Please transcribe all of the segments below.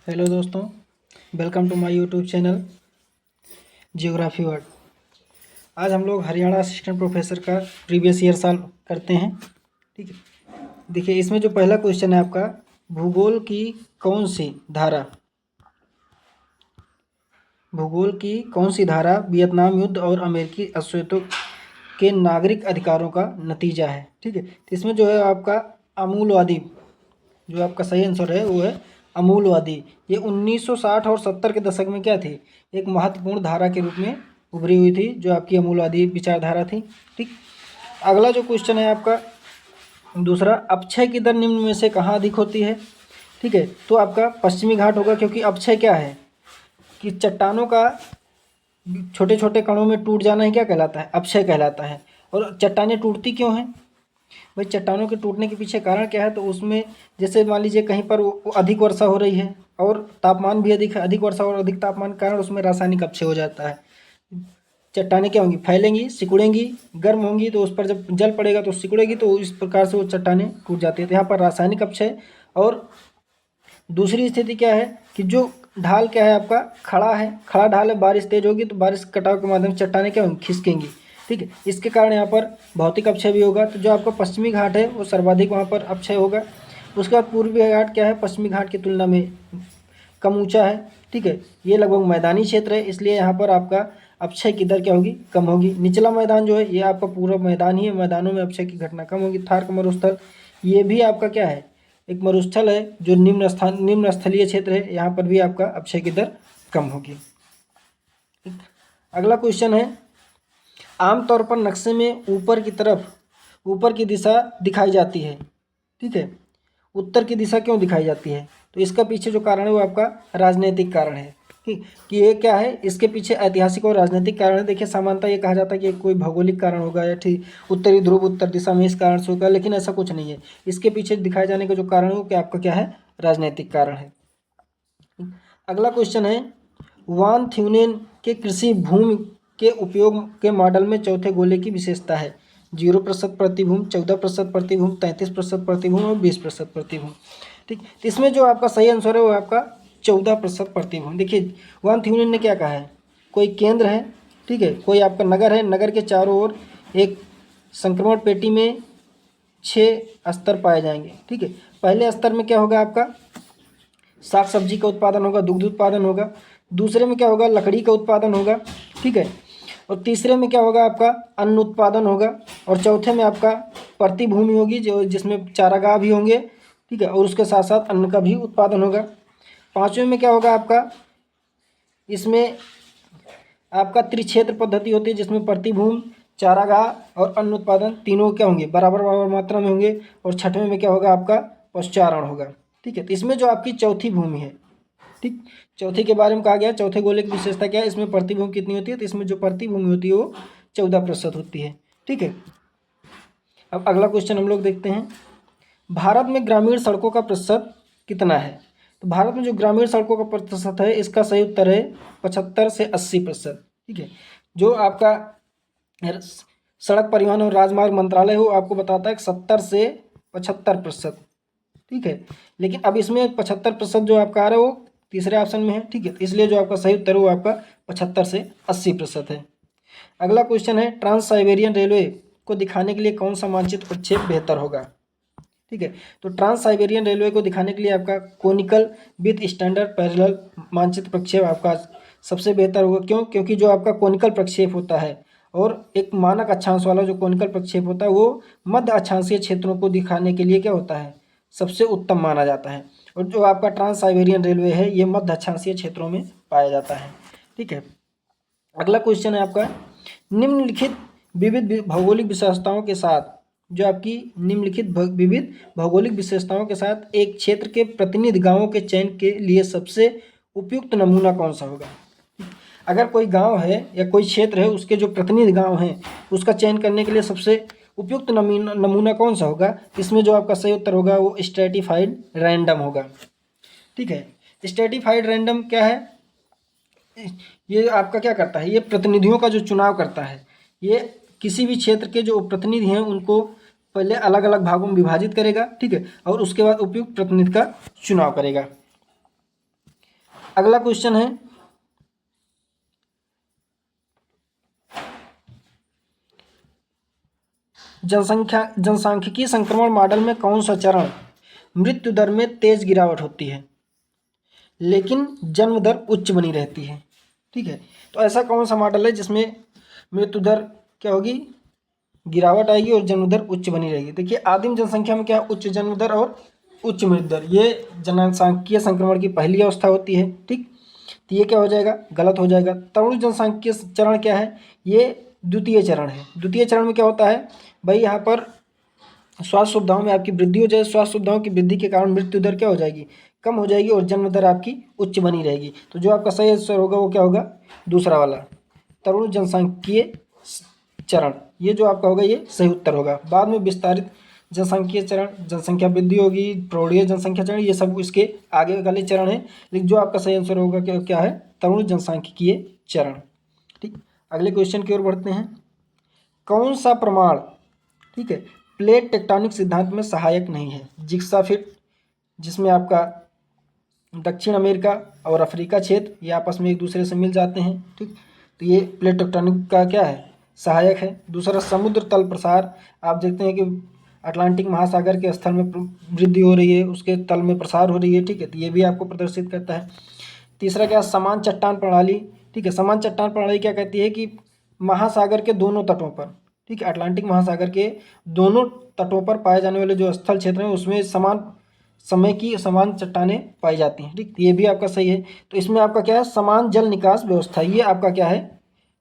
Hello दोस्तों, welcome to my YouTube channel geography world. आज हम लोग हरियाणा असिस्टेंट प्रोफेसर का प्रीवियस ईयर साल करते हैं। ठीक है, देखिए इसमें जो पहला क्वेश्चन है आपका, भूगोल की कौन सी धारा भूगोल की कौन सी धारा वियतनाम युद्ध और अमेरिकी अश्वेतों के नागरिक अधिकारों का नतीजा है। ठीक है, तो इसमें जो है आपका अमूलवादी, जो आपका सही आंसर है वो है अमूलवादी। ये 1960 और 70 के दशक में क्या थी, एक महत्वपूर्ण धारा के रूप में उभरी हुई थी, जो आपकी अमूलवादी विचारधारा थी। ठीक, अगला जो क्वेश्चन है आपका दूसरा, अपक्षय की दर निम्न में से कहाँ अधिक होती है। ठीक है, तो आपका पश्चिमी घाट होगा, क्योंकि अपक्षय क्या है कि चट्टानों का छोटे छोटे कणों में टूट जाना ही क्या कहलाता है, अपक्षय कहलाता है। और चट्टानें टूटती क्यों हैं भाई, चट्टानों के टूटने के पीछे कारण क्या है, तो उसमें जैसे मान लीजिए कहीं पर वो अधिक वर्षा हो रही है और तापमान भी अधिक है, अधिक वर्षा और अधिक तापमान के कारण उसमें रासायनिक अपक्षय हो जाता है। चट्टानें क्या होंगी, फैलेंगी, सिकुड़ेंगी, गर्म होंगी, तो उस पर जब जल पड़ेगा तो सिकुड़ेगी, तो इस प्रकार से वो चट्टानें टूट जाती है। तो यहाँ पर रासायनिक अपक्षय। और दूसरी स्थिति क्या है कि जो ढाल क्या है आपका, खड़ा है, खड़ा ढाल है, बारिश तेज होगी तो बारिश कटाव के माध्यम से चट्टानें क्या होंगी, खिसकेंगी। ठीक है, इसके कारण यहाँ पर भौतिक अपक्षय भी होगा। तो जो आपका पश्चिमी घाट है वो सर्वाधिक वहाँ पर अपक्षय होगा। उसके बाद पूर्वी घाट क्या है, पश्चिमी घाट की तुलना में कम ऊंचा है। ठीक है, ये लगभग मैदानी क्षेत्र है, इसलिए यहाँ पर आपका अपक्षय की दर क्या होगी, कम होगी। निचला मैदान जो है ये आपका पूरा मैदान ही है, मैदानों में अपक्षय की घटना कम होगी। थार मरुस्थल ये भी आपका क्या है, एक मरुस्थल है जो निम्न स्थलीय क्षेत्र है, यहाँ पर भी आपका अपक्षय की दर कम होगी। अगला क्वेश्चन है, आमतौर पर नक्शे में ऊपर की तरफ ऊपर की दिशा दिखाई जाती है। ठीक है, उत्तर की दिशा क्यों दिखाई जाती है, तो इसका पीछे जो कारण है वो आपका राजनीतिक कारण है। ठीक, कि ये क्या है, इसके पीछे ऐतिहासिक और राजनीतिक कारण है। देखिए सामान्यतः ये कहा जाता है कि कोई भौगोलिक कारण होगा या ठीक उत्तरी ध्रुव उत्तर दिशा में इस कारण से होगा, लेकिन ऐसा कुछ नहीं है। इसके पीछे दिखाए जाने का जो कारण है वो क्या आपका क्या है, राजनीतिक कारण है। अगला क्वेश्चन है, वान थ्यूनेन के कृषि भूमि के उपयोग के मॉडल में चौथे गोले की विशेषता है। 0% प्रतिभूमि, 14% प्रतिभूमि, 33% प्रतिभूमि और 20% प्रतिभूमि। ठीक, तो इसमें जो आपका सही आंसर है वो आपका 14% प्रतिभूमि। देखिए वान थ्यूनेन ने क्या कहा है, कोई केंद्र है, ठीक है, कोई आपका नगर है, नगर के चारों ओर एक संक्रमण पेटी में 6 स्तर पाए जाएंगे। ठीक है, पहले स्तर में क्या होगा आपका, साग सब्जी का उत्पादन होगा, दुग्ध उत्पादन होगा। दूसरे में क्या होगा, लकड़ी का उत्पादन होगा। ठीक है, और तीसरे में क्या होगा आपका, अन्न उत्पादन होगा। और चौथे में आपका प्रतिभूमि होगी, जो जिसमें चारागाह भी होंगे। ठीक है, और उसके साथ साथ अन्न का भी उत्पादन होगा। पाँचवें में क्या होगा आपका, इसमें आपका त्रिक्षेत्र पद्धति होती है, जिसमें प्रतिभूमि, चारागाह और अन्न उत्पादन तीनों क्या होंगे, बराबर बराबर मात्रा में होंगे। और छठवें में क्या होगा आपका, पशुचारण होगा। ठीक है, तो इसमें जो आपकी चौथी भूमि है, ठीक, चौथी के बारे में कहा गया, चौथे गोले की विशेषता क्या है, इसमें प्रतिभूमि कितनी होती है, तो इसमें जो प्रतिभूमि होती है वो 14% होती है। ठीक है, अब अगला क्वेश्चन हम लोग देखते हैं, भारत में ग्रामीण सड़कों का प्रतिशत कितना है। तो भारत में जो ग्रामीण सड़कों का प्रतिशत है, इसका सही उत्तर है 75 से 80%। ठीक है, जो आपका सड़क परिवहन और राजमार्ग मंत्रालय हो आपको बताता है कि 70 से 75%। ठीक है, लेकिन अब इसमें 75% जो आपका आ रहा है वो तीसरे ऑप्शन में है। ठीक है, इसलिए जो आपका सही उत्तर है वो आपका 75 से 80% है। अगला क्वेश्चन है, ट्रांस साइबेरियन रेलवे को दिखाने के लिए कौन सा मानचित्र प्रक्षेप बेहतर होगा। ठीक है, तो ट्रांस साइबेरियन रेलवे को दिखाने के लिए आपका कोनिकल विथ स्टैंडर्ड पैरेलल मानचित्र प्रक्षेप आपका सबसे बेहतर होगा। क्यों, क्योंकि जो आपका कोनिकल प्रक्षेप होता है और एक मानक अक्षांश वाला जो कोनिकल प्रक्षेप होता है वो मध्य अक्षांशीय क्षेत्रों को दिखाने के लिए क्या होता है, सबसे उत्तम माना जाता है। और जो आपका ट्रांस साइबेरियन रेलवे है ये मध्य अक्षांशीय क्षेत्रों में पाया जाता है। ठीक है, अगला क्वेश्चन है आपका, निम्नलिखित विविध भौगोलिक विशेषताओं के साथ, जो आपकी निम्नलिखित विविध भौगोलिक विशेषताओं के साथ एक क्षेत्र के प्रतिनिधि गांवों के चयन के लिए सबसे उपयुक्त नमूना कौन सा होगा। अगर कोई गांव है या कोई क्षेत्र है, उसके जो प्रतिनिधि गांव हैं उसका चयन करने के लिए सबसे उपयुक्त नमूना कौन सा होगा, इसमें जो आपका सही उत्तर होगा वो स्ट्रेटिफाइड रैंडम होगा। ठीक है, स्ट्रेटिफाइड रैंडम क्या है, ये आपका क्या करता है, ये प्रतिनिधियों का जो चुनाव करता है, ये किसी भी क्षेत्र के जो प्रतिनिधि हैं उनको पहले अलग अलग भागों में विभाजित करेगा। ठीक है, और उसके बाद उपयुक्त प्रतिनिधि का चुनाव करेगा। अगला क्वेश्चन है, जनसांख्यिकीय संक्रमण मॉडल में कौन सा चरण मृत्यु दर में तेज गिरावट होती है लेकिन जन्म दर उच्च बनी रहती है? ठीक है, तो ऐसा कौन सा मॉडल है जिसमें मृत्यु दर क्या होगी, गिरावट आएगी और जन्म दर उच्च बनी रहेगी? देखिए, आदिम जनसंख्या में क्या, उच्च जन्म दर और उच्च मृत्यु दर, ये जनसांख्यिकीय संक्रमण की पहली अवस्था होती है। ठीक, तो ये क्या हो जाएगा, गलत हो जाएगा। तरुण जनसांख्यिकीय चरण क्या है, ये द्वितीय चरण है। द्वितीय चरण में क्या होता है भाई, यहाँ पर स्वास्थ्य सुविधाओं में आपकी वृद्धि हो जाए, स्वास्थ्य सुविधाओं की वृद्धि के कारण मृत्यु दर क्या हो जाएगी, कम हो जाएगी और जन्म दर आपकी उच्च बनी रहेगी। तो जो आपका सही आंसर होगा वो क्या होगा, दूसरा वाला, तरुण जनसांख्यिकीय चरण, ये जो आपका होगा ये सही उत्तर होगा। बाद में विस्तारित जनसांख्यिकीय चरण, जनसंख्या वृद्धि होगी, प्रौढ़ीय जनसंख्या चरण, ये सब इसके आगे वाले चरण है। लेकिन जो आपका सही आंसर होगा क्या है, तरुण जनसांख्यिकीय चरण। ठीक, अगले क्वेश्चन की ओर बढ़ते हैं। कौन सा प्रमाण, ठीक है, प्लेट टेक्टोनिक सिद्धांत में सहायक नहीं है? जिग्सा फिट, जिसमें आपका दक्षिण अमेरिका और अफ्रीका क्षेत्र ये आपस में एक दूसरे से मिल जाते हैं। ठीक, तो ये प्लेट टेक्टोनिक का क्या है, सहायक है। दूसरा, समुद्र तल प्रसार, आप देखते हैं कि अटलांटिक महासागर के स्थल में वृद्धि हो रही है, उसके तल में प्रसार हो रही है। ठीक है, तो ये भी आपको प्रदर्शित करता है। तीसरा क्या, समान चट्टान प्रणाली। ठीक है, समान चट्टान प्रणाली क्या कहती है कि महासागर के दोनों तटों पर, ठीक है, अटलांटिक महासागर के दोनों तटों पर पाए जाने वाले जो स्थल क्षेत्र हैं उसमें समान समय की समान चट्टानें पाई जाती हैं। ठीक, ये भी आपका सही है। तो इसमें आपका क्या है, समान जल निकास व्यवस्था, ये आपका क्या है,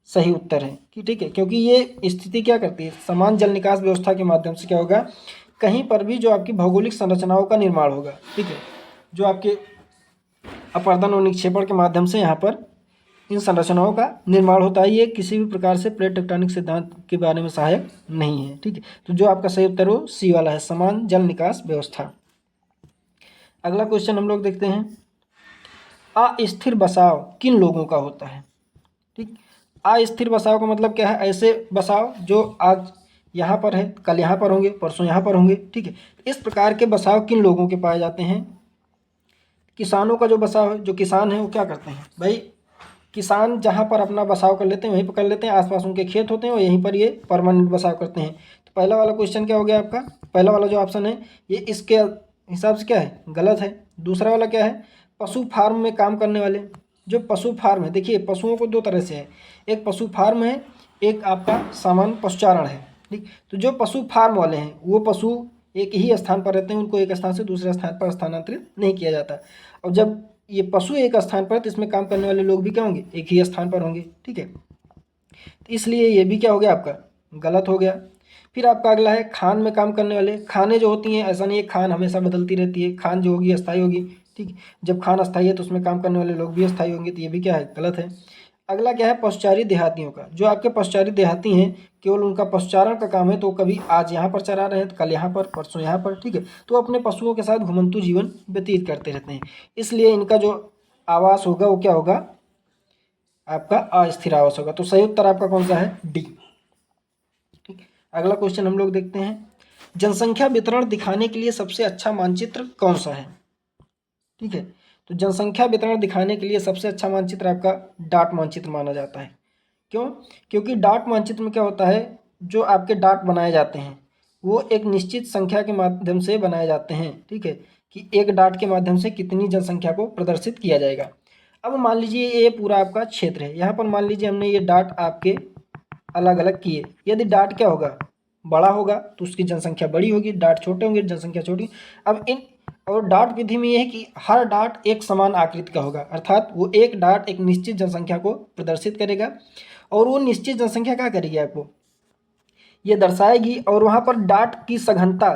सही उत्तर है कि ठीक है, क्योंकि ये स्थिति क्या करती है, समान जल निकास व्यवस्था के माध्यम से क्या होगा, कहीं पर भी जो आपकी भौगोलिक संरचनाओं का निर्माण होगा। ठीक है, जो आपके अपरदन और निक्षेपण के माध्यम से यहाँ पर इन संरचनाओं का निर्माण होता है। ये किसी भी प्रकार से प्लेट टेक्टोनिक सिद्धांत के बारे में सहायक नहीं है। ठीक है, तो जो आपका सही उत्तर हो सी वाला है, समान जल निकास व्यवस्था। अगला क्वेश्चन हम लोग देखते हैं, अस्थिर बसाव किन लोगों का होता है? ठीक, अस्थिर बसाव का मतलब क्या है, ऐसे बसाव जो आज यहाँ पर है, कल यहाँ पर होंगे, परसों यहाँ पर होंगे। ठीक है, इस प्रकार के बसाव किन लोगों के पाए जाते हैं? किसानों का जो बसाव है, जो किसान है वो क्या करते हैं भाई, किसान जहाँ पर अपना बसाव कर लेते हैं वहीं पर कर लेते हैं, आसपास उनके खेत होते हैं और यहीं पर ये परमानेंट बसाव करते हैं। तो पहला वाला क्वेश्चन क्या हो गया आपका, पहला वाला जो ऑप्शन है ये इसके हिसाब से क्या है, गलत है। दूसरा वाला क्या है, पशु फार्म में काम करने वाले, जो पशु फार्म है, देखिए पशुओं को दो तरह से है, एक पशु फार्म है, एक आपका सामान्य पशुचारण है। ठीक, तो जो पशु फार्म वाले हैं वो पशु एक ही स्थान पर रहते हैं, उनको एक स्थान से दूसरे स्थान पर स्थानांतरित नहीं किया जाता। और जब ये पशु एक स्थान पर, तो इसमें काम करने वाले लोग भी क्या होंगे, एक ही स्थान पर होंगे। ठीक है, तो इसलिए ये भी क्या हो गया आपका, गलत हो गया। फिर आपका अगला है खान में काम करने वाले। खानें जो होती हैं, ऐसा नहीं है खान हमेशा बदलती रहती है, खान जो होगी अस्थायी होगी। ठीक, जब खान अस्थायी है तो उसमें काम करने वाले लोग भी अस्थायी होंगे, तो ये भी क्या है, गलत है। अगला क्या है, पशुचारी देहातियों का। जो आपके पशुचारी देहाती हैं, केवल उनका पशुचारण का काम है, तो कभी आज यहाँ पर चरा रहे हैं तो कल यहाँ पर, परसों यहाँ पर। ठीक है, तो अपने पशुओं के साथ घुमंतु जीवन व्यतीत करते रहते हैं, इसलिए इनका जो आवास होगा वो क्या होगा, आपका अस्थिर आवास होगा। तो सही उत्तर आपका कौन सा है, डी। ठीक, अगला क्वेश्चन हम लोग देखते हैं, जनसंख्या वितरण दिखाने के लिए सबसे अच्छा मानचित्र कौन सा है? ठीक है, तो जनसंख्या वितरण दिखाने के लिए सबसे अच्छा मानचित्र आपका डाट मानचित्र माना जाता है। क्यों? क्योंकि डाट मानचित्र में क्या होता है, जो आपके डाट बनाए जाते हैं वो एक निश्चित संख्या के माध्यम से बनाए जाते हैं। ठीक है, कि एक डाट के माध्यम से कितनी जनसंख्या को प्रदर्शित किया जाएगा। अब मान लीजिए ये पूरा आपका क्षेत्र है, यहाँ पर मान लीजिए हमने ये डाट आपके अलग अलग किए, यदि डाट क्या होगा, बड़ा होगा तो उसकी जनसंख्या बड़ी होगी, डाट छोटे होंगे जनसंख्या छोटी। अब इन और डाट विधि में यह है कि हर डाट एक समान आकृति का होगा, अर्थात वो एक डाट एक निश्चित जनसंख्या को प्रदर्शित करेगा और वो निश्चित जनसंख्या क्या करेगी, आपको ये दर्शाएगी। और वहाँ पर डाट की सघनता,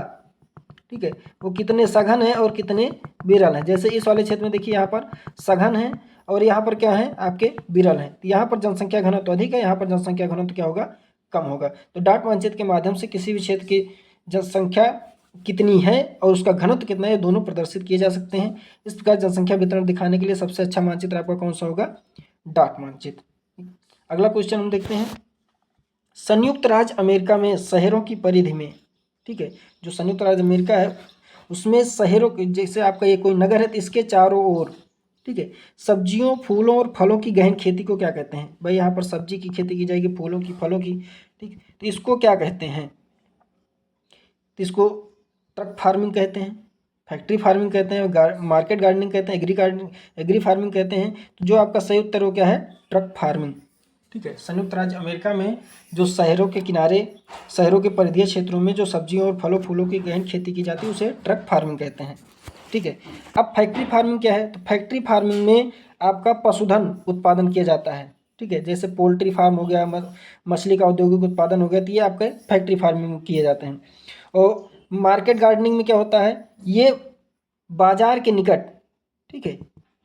ठीक है, वो कितने सघन है और कितने विरल हैं। जैसे इस वाले क्षेत्र में देखिए यहाँ पर सघन है और यहाँ पर क्या है, आपके विरल हैं। तो यहाँ पर जनसंख्या घनत्व अधिक है, यहाँ पर जनसंख्या घनत्व क्या होगा, कम होगा। तो डाट मानचित्र के माध्यम से किसी भी क्षेत्र की जनसंख्या कितनी है और उसका घनत्व कितना है, दोनों प्रदर्शित किए जा सकते हैं। इस प्रकार जनसंख्या वितरण दिखाने के लिए सबसे अच्छा मानचित्र आपका कौन सा होगा, डाट मानचित्र। अगला क्वेश्चन हम देखते हैं, संयुक्त राज्य अमेरिका में शहरों की परिधि में, ठीक है, जो संयुक्त राज्य अमेरिका है उसमें शहरों, जैसे आपका ये कोई नगर है तो इसके चारों ओर ठीक है। सब्जियों, फूलों और फलों की गहन खेती को क्या कहते हैं? भाई यहाँ पर सब्जी की खेती की जाएगी, फूलों की, फलों की, ठीक। तो इसको क्या कहते हैं? तो इसको ट्रक फार्मिंग कहते हैं, फैक्ट्री फार्मिंग कहते हैं, मार्केट गार्डनिंग कहते हैं, एग्री फार्मिंग कहते हैं। तो जो आपका सही उत्तर हो क्या है? ट्रक फार्मिंग, ठीक है। संयुक्त राज्य अमेरिका में जो शहरों के किनारे, शहरों के परिधीय क्षेत्रों में जो सब्जियों और फलों फूलों की गहन खेती की जाती है उसे ट्रक फार्मिंग कहते हैं, ठीक है। अब फैक्ट्री फार्मिंग क्या है? तो फैक्ट्री फार्मिंग में आपका पशुधन उत्पादन किया जाता है, ठीक है। जैसे पोल्ट्री फार्म हो गया, मछली का औद्योगिक उत्पादन हो गया, तो ये आपके फैक्ट्री फार्मिंग में किए जाते हैं। और मार्केट गार्डनिंग में क्या होता है? ये बाजार के निकट, ठीक है।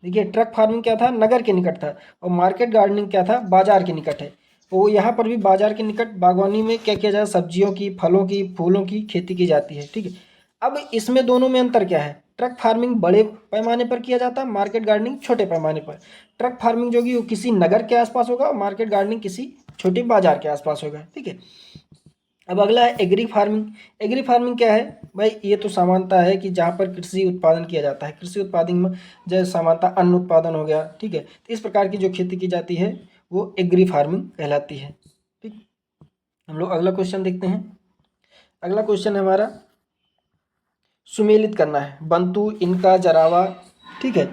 देखिए ट्रक फार्मिंग क्या था? नगर के निकट था, और मार्केट गार्डनिंग क्या था? बाजार के निकट है। तो यहाँ पर भी बाजार के निकट बागवानी में क्या किया जाए? सब्जियों की, फलों की, फूलों की खेती की जाती है, ठीक है। अब इसमें दोनों में अंतर क्या है? ट्रक फार्मिंग बड़े पैमाने पर किया जाता है, मार्केट गार्डनिंग छोटे पैमाने पर। ट्रक फार्मिंग जो होगी वो किसी नगर के आसपास होगा, और मार्केट गार्डनिंग किसी छोटे बाजार के आसपास होगा, ठीक है। अब अगला है एग्री फार्मिंग। एग्री फार्मिंग क्या है? भाई ये तो समानता है कि जहाँ पर कृषि उत्पादन किया जाता है, कृषि उत्पादन में जैसे समानता अन्न उत्पादन हो गया, ठीक है। तो इस प्रकार की जो खेती की जाती है वो एग्री फार्मिंग कहलाती है, ठीक। हम लोग अगला क्वेश्चन देखते हैं। अगला क्वेश्चन है हमारा, सुमेलित करना है। बंतु, इनका, जरावा, ठीक है,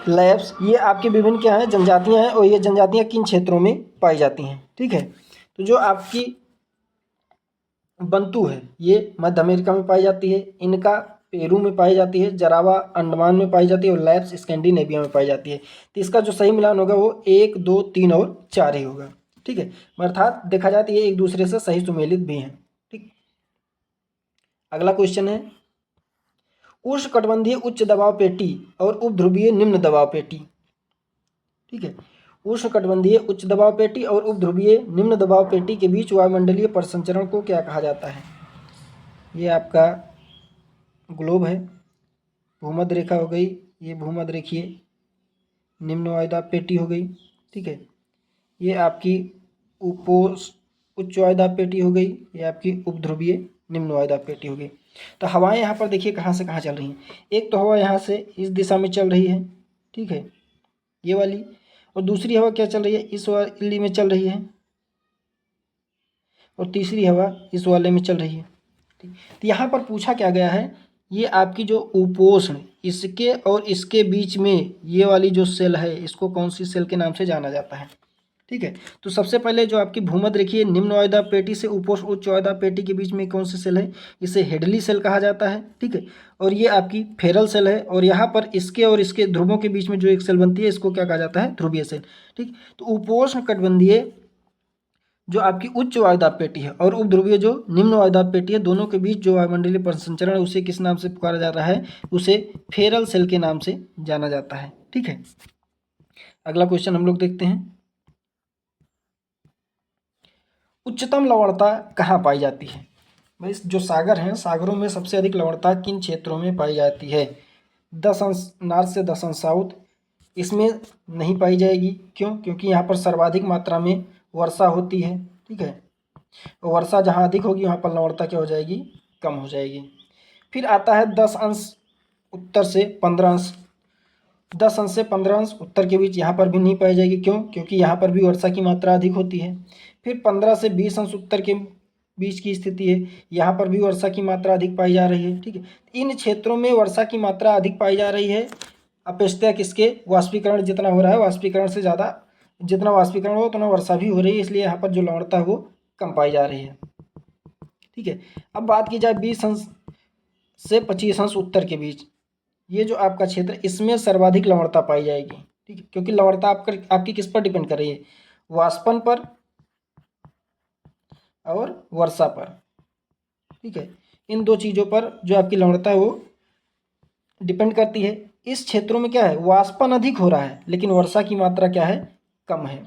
लैप्स, ये आपके विभिन्न क्या है? जनजातियाँ हैं, और ये जनजातियाँ किन क्षेत्रों में पाई जाती हैं, ठीक है। तो जो आपकी बंतु है ये मध्य अमेरिका में पाई जाती है, इनका पेरू में पाई जाती है, जरावा अंडमान में पाई जाती है, और लैप्स स्कैंडिनेविया में पाई जाती है। तो इसका जो सही मिलान होगा वो 1, 2, 3 और 4 ही होगा, ठीक है। अर्थात देखा जाए तो ये एक दूसरे से सही सुमेलित भी हैं, ठीक। अगला क्वेश्चन है, उष्णकटिबंधीय उच्च दबाव पेटी और उपध्रुवीय निम्न दबाव पेटी, ठीक है। उष्णकटिबंधीय उच्च दबाव पेटी और उपध्रुवीय निम्न दबाव पेटी के बीच वायुमंडलीय परिसंचरण को क्या कहा जाता है? ये आपका ग्लोब है, भूमध्य रेखा हो गई, ये भूमध्य रेखीय निम्न वायुदाब पेटी हो गई, ठीक है। ये आपकी उच्च वायुदाब पेटी हो गई, ये आपकी उपध्रुवीय निम्न वायुदाब पेटी हो गई। तो हवाएं यहाँ पर देखिए कहाँ से कहाँ चल रही हैं। एक तो हवा यहाँ से इस दिशा में चल रही है, ठीक है, ये वाली, और दूसरी हवा क्या चल रही है? इस वाली में चल रही है, और तीसरी हवा इस वाले में चल रही है, ठीक। तो यहाँ पर पूछा क्या गया है? ये आपकी जो उपोष्ण, इसके और इसके बीच में ये वाली जो सेल है, इसको कौन सी सेल के नाम से जाना जाता है, ठीक है। तो सबसे पहले जो आपकी भूमध्य रेखीय निम्न वायुदाब पेटी से उपोष्ण उच्च वायुदाब पेटी के बीच में कौन सी सेल है? इसे हेडली सेल कहा जाता है, ठीक है। और ये आपकी फेरल सेल है, और यहाँ पर इसके और इसके ध्रुवों के बीच में जो एक सेल बनती है इसको क्या कहा जाता है? ध्रुवीय सेल, ठीक। तो उपोष्ण कटिबंधीय जो आपकी उच्च वायुदाब पेटी है और उपध्रुवीय जो निम्न वायुदाब पेटी है, दोनों के बीच जो वायुमंडलीय परिसंचरण है उसे किस नाम से पुकारा जा रहा है? उसे फेरल सेल के नाम से जाना जाता है, ठीक है। अगला क्वेश्चन हम लोग देखते हैं, उच्चतम लवणता कहाँ पाई जाती है? भाई जो सागर हैं, सागरों में सबसे अधिक लवणता किन क्षेत्रों में पाई जाती है? 10 अंश नॉर्थ से 10 अंश साउथ, इसमें नहीं पाई जाएगी। क्यों? क्योंकि यहाँ पर सर्वाधिक मात्रा में वर्षा होती है, ठीक है। वर्षा जहाँ अधिक होगी वहाँ पर लवणता क्या हो जाएगी? कम हो जाएगी। फिर आता है 10 अंश उत्तर से 15 अंश, 10 अंश से 15 अंश उत्तर के बीच, यहाँ पर भी नहीं पाई जाएगी। क्यों? क्योंकि यहाँ पर भी वर्षा की मात्रा अधिक होती है। फिर 15 से 20 अंश उत्तर के बीच की स्थिति है, यहाँ पर भी वर्षा की मात्रा अधिक पाई जा रही है, ठीक है। इन क्षेत्रों में वर्षा की मात्रा अधिक पाई जा रही है अपेक्षया किसके? वाष्पीकरण जितना हो रहा है, वाष्पीकरण से ज़्यादा, जितना वाष्पीकरण हो उतना वर्षा भी हो रही है, इसलिए यहाँ पर जो लवणता है वो कम पाई जा रही है, ठीक है। अब बात की जाए 20 अंश से 25 अंश उत्तर के बीच, ये जो आपका क्षेत्र, इसमें सर्वाधिक लवणता पाई जाएगी, ठीक है। क्योंकि लवणता आपकी किस पर डिपेंड कर रही है? वाष्पन पर और वर्षा पर, ठीक है। इन दो चीज़ों पर जो आपकी लवणता है वो डिपेंड करती है। इस क्षेत्रों में क्या है? वाष्पन अधिक हो रहा है लेकिन वर्षा की मात्रा क्या है? कम है।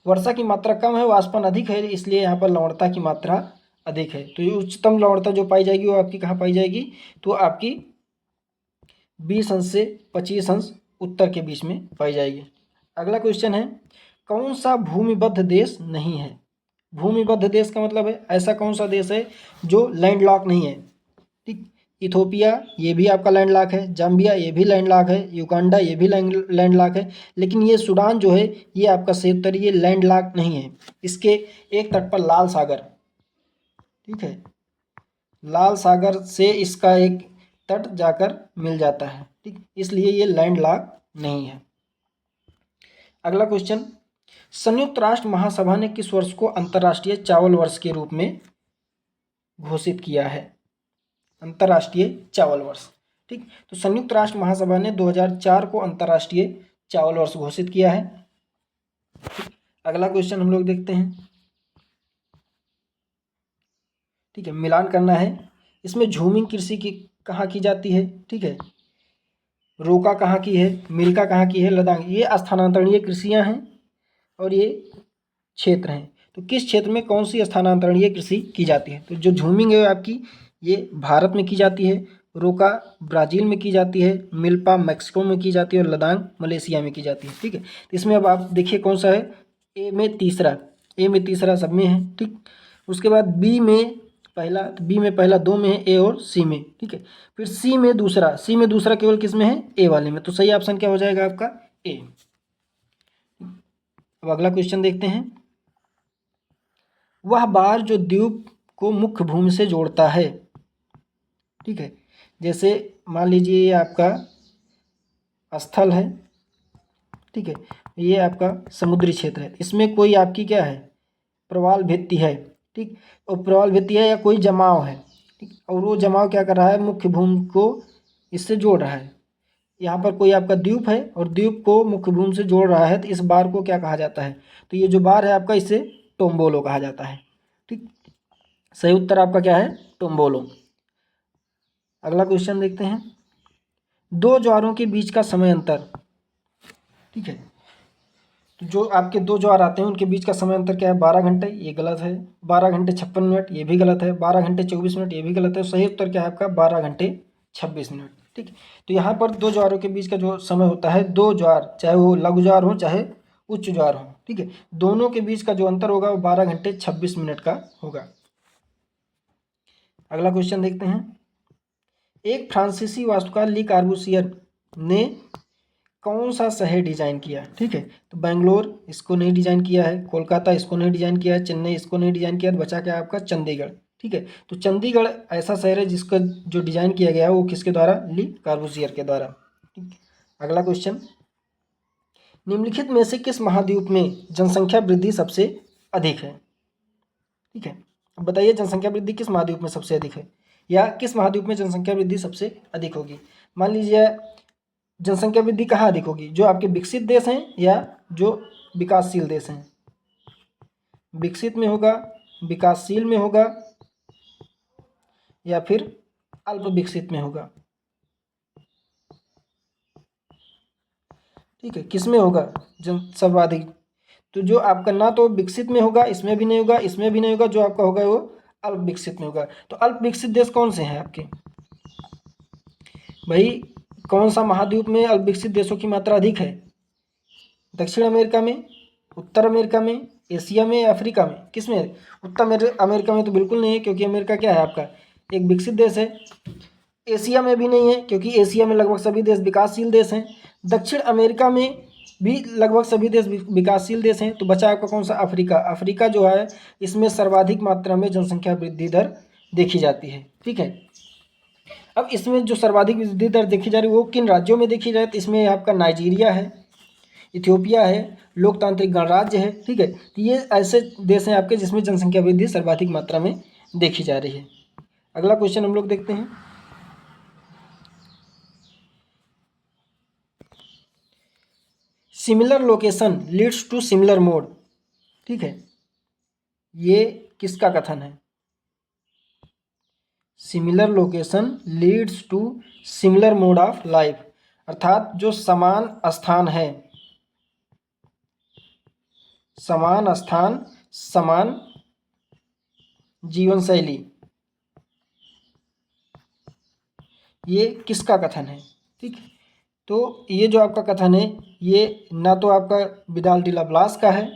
वर्षा की मात्रा कम है, वाष्पन अधिक है, इसलिए यहाँ पर लवणता की मात्रा अधिक है। तो ये उच्चतम लवणता जो पाई जाएगी वो आपकी कहाँ पाई जाएगी? तो आपकी 20 अंश से 25 अंश उत्तर के बीच में पाई जाएगी। अगला क्वेश्चन है, कौन सा भूमिबद्ध देश नहीं है? भूमिबद्ध देश का मतलब है ऐसा कौन सा देश है जो लैंडलॉक नहीं है, ठीक। इथोपिया ये भी आपका लैंडलॉक है, जाम्बिया ये भी लैंडलॉक है, युगांडा ये भी लैंडलॉक है, लेकिन ये सूडान जो है ये आपका सही उत्तर, ये लैंडलॉक नहीं है। इसके एक तट पर लाल सागर, ठीक है, लाल सागर से इसका एक तट जाकर मिल जाता है, ठीक, इसलिए ये लैंडलॉक नहीं है। अगला क्वेश्चन, संयुक्त राष्ट्र महासभा ने किस वर्ष को अंतर्राष्ट्रीय चावल वर्ष के रूप में घोषित किया है? अंतर्राष्ट्रीय चावल वर्ष, ठीक। तो संयुक्त राष्ट्र महासभा ने 2004 को अंतर्राष्ट्रीय चावल वर्ष घोषित किया है। अगला क्वेश्चन हम लोग देखते हैं, ठीक है, मिलान करना है। इसमें झूमिंग कृषि की कहाँ की जाती है, ठीक है, रोका कहाँ की है, मिल्का कहाँ की है, लदांग, ये स्थानांतरणीय कृषियाँ हैं और ये क्षेत्र हैं। तो किस क्षेत्र में कौन सी स्थानांतरणीय कृषि की जाती है? तो जो झूमिंग है आपकी ये भारत में की जाती है, रोका ब्राज़ील में की जाती है, मिल्पा मैक्सिको में की जाती है और लदांग मलेशिया में की जाती है, ठीक है। तो इसमें अब आप देखिए कौन सा है, ए में तीसरा सब में है, ठीक। उसके बाद बी में पहला, दो में है, ए और सी में, ठीक है। फिर सी में दूसरा केवल किस में है, ए वाले में। तो सही ऑप्शन क्या हो जाएगा आपका, ए। अब अगला क्वेश्चन देखते हैं, वह बार जो द्वीप को मुख्य भूमि से जोड़ता है, ठीक है, जैसे मान लीजिए ये आपका स्थल है, ठीक है, ये आपका समुद्री क्षेत्र है, इसमें कोई आपकी क्या है, प्रवाल भित्ति है, ठीक, और प्रवाल भित्ति है या कोई जमाव है, ठीक, और वो जमाव क्या कर रहा है, मुख्य भूमि को इससे जोड़ रहा है। यहाँ पर कोई आपका द्वीप है और द्वीप को मुख्य भूमि से जोड़ रहा है, तो इस बार को क्या कहा जाता है? तो ये जो बार है आपका, इसे टोम्बोलो कहा जाता है, ठीक। सही उत्तर आपका क्या है, टोम्बोलो। अगला क्वेश्चन देखते हैं, दो ज्वारों के बीच का समय अंतर, ठीक है, तो जो आपके दो ज्वार आते हैं उनके बीच का समय अंतर क्या है, 12 घंटे, ये गलत है। 12 घंटे 56 मिनट, ये भी गलत है। 12 घंटे 24 मिनट, ये भी गलत है। सही उत्तर क्या है आपका, 12 घंटे 26 मिनट, ठीक है। तो यहाँ पर दो ज्वारों के बीच का जो समय होता है, दो ज्वार चाहे वो लघु ज्वार हो चाहे उच्च ज्वार हो, ठीक है, दोनों के बीच का जो अंतर होगा वो 12 घंटे 26 मिनट का होगा। अगला क्वेश्चन देखते हैं, एक फ्रांसीसी वास्तुकार ली कार्बूसियर ने कौन सा शहर डिजाइन किया, ठीक है, तो बेंगलोर इसको नहीं डिजाइन किया है, कोलकाता इसको नहीं डिजाइन किया है, चेन्नई इसको नहीं डिजाइन किया है, बचा क्या आपका, चंडीगढ़, ठीक है। तो चंडीगढ़ ऐसा शहर है जिसका जो डिजाइन किया गया है वो किसके द्वारा, ली कार्बूसियर के द्वारा, ठीक। अगला क्वेश्चन, निम्नलिखित में से किस महाद्वीप में जनसंख्या वृद्धि सबसे अधिक है, ठीक है, अब बताइए जनसंख्या वृद्धि किस महाद्वीप में सबसे अधिक है, या किस महाद्वीप में जनसंख्या वृद्धि सबसे अधिक होगी। मान लीजिए जनसंख्या वृद्धि कहाँ अधिक होगी, जो आपके विकसित देश हैं या जो विकासशील देश हैं, विकसित में होगा, विकासशील में होगा या फिर अल्प विकसित में होगा, ठीक है, किस में होगा जन सर्वाधिक, तो जो आपका ना तो विकसित में होगा, इसमें भी नहीं होगा, इसमें भी नहीं होगा, जो आपका होगा वो अल्प विकसित में होगा। तो अल्प विकसित देश कौन से हैं आपके भाई, कौन सा महाद्वीप में अल्प विकसित देशों की मात्रा अधिक है, दक्षिण अमेरिका में, उत्तर अमेरिका में, एशिया में, अफ्रीका में, किस में? उत्तर अमेरिका में तो बिल्कुल नहीं है, क्योंकि अमेरिका क्या है आपका, एक विकसित देश है। एशिया में भी नहीं है, क्योंकि एशिया में लगभग सभी देश विकासशील देश हैं। दक्षिण अमेरिका में भी लगभग सभी देश विकासशील देश हैं। तो बचा आपका कौन सा, अफ्रीका। अफ्रीका जो है इसमें सर्वाधिक मात्रा में जनसंख्या वृद्धि दर देखी जाती है, ठीक है। अब इसमें जो सर्वाधिक वृद्धि दर देखी जा रही है वो किन राज्यों में देखी जाए, तो इसमें आपका नाइजीरिया है, इथियोपिया है, लोकतांत्रिक गणराज्य है, ठीक है। तो ये ऐसे देश हैं आपके जिसमें जनसंख्या वृद्धि सर्वाधिक मात्रा में देखी जा रही है। अगला क्वेश्चन हम लोग देखते हैं, similar location leads to similar mode, ठीक है, ये किसका कथन है, similar location leads to similar mode of life, अर्थात जो समान स्थान है, समान स्थान समान जीवन शैली, ये किसका कथन है, ठीक। तो ये जो आपका कथन है ये ना तो आपका विदाल डी लाप्लास का है,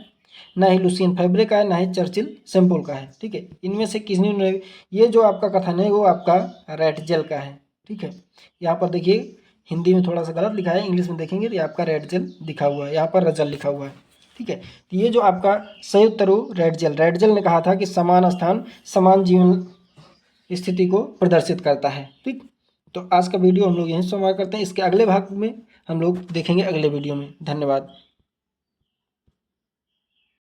ना ही लुसियन फैब्रे का है, ना ही चर्चिल सेम्पोल का है। ठीक है, इनमें से किसी ने, ये जो आपका कथन है वो आपका रेटजेल का है। ठीक है, यहाँ पर देखिए हिंदी में थोड़ा सा गलत लिखा है, इंग्लिश में देखेंगे तो यहाँ आपका रेटजेल लिखा हुआ है, यहाँ पर रजल लिखा हुआ है। ठीक है, तो ये जो आपका सही उत्तर हो रेटजेल। रेटजेल ने कहा था कि समान स्थान समान जीवन स्थिति को प्रदर्शित करता है। ठीक, तो आज का वीडियो हम लोग यहीं समाप्त करते हैं। इसके अगले भाग में हम लोग देखेंगे अगले वीडियो में। धन्यवाद।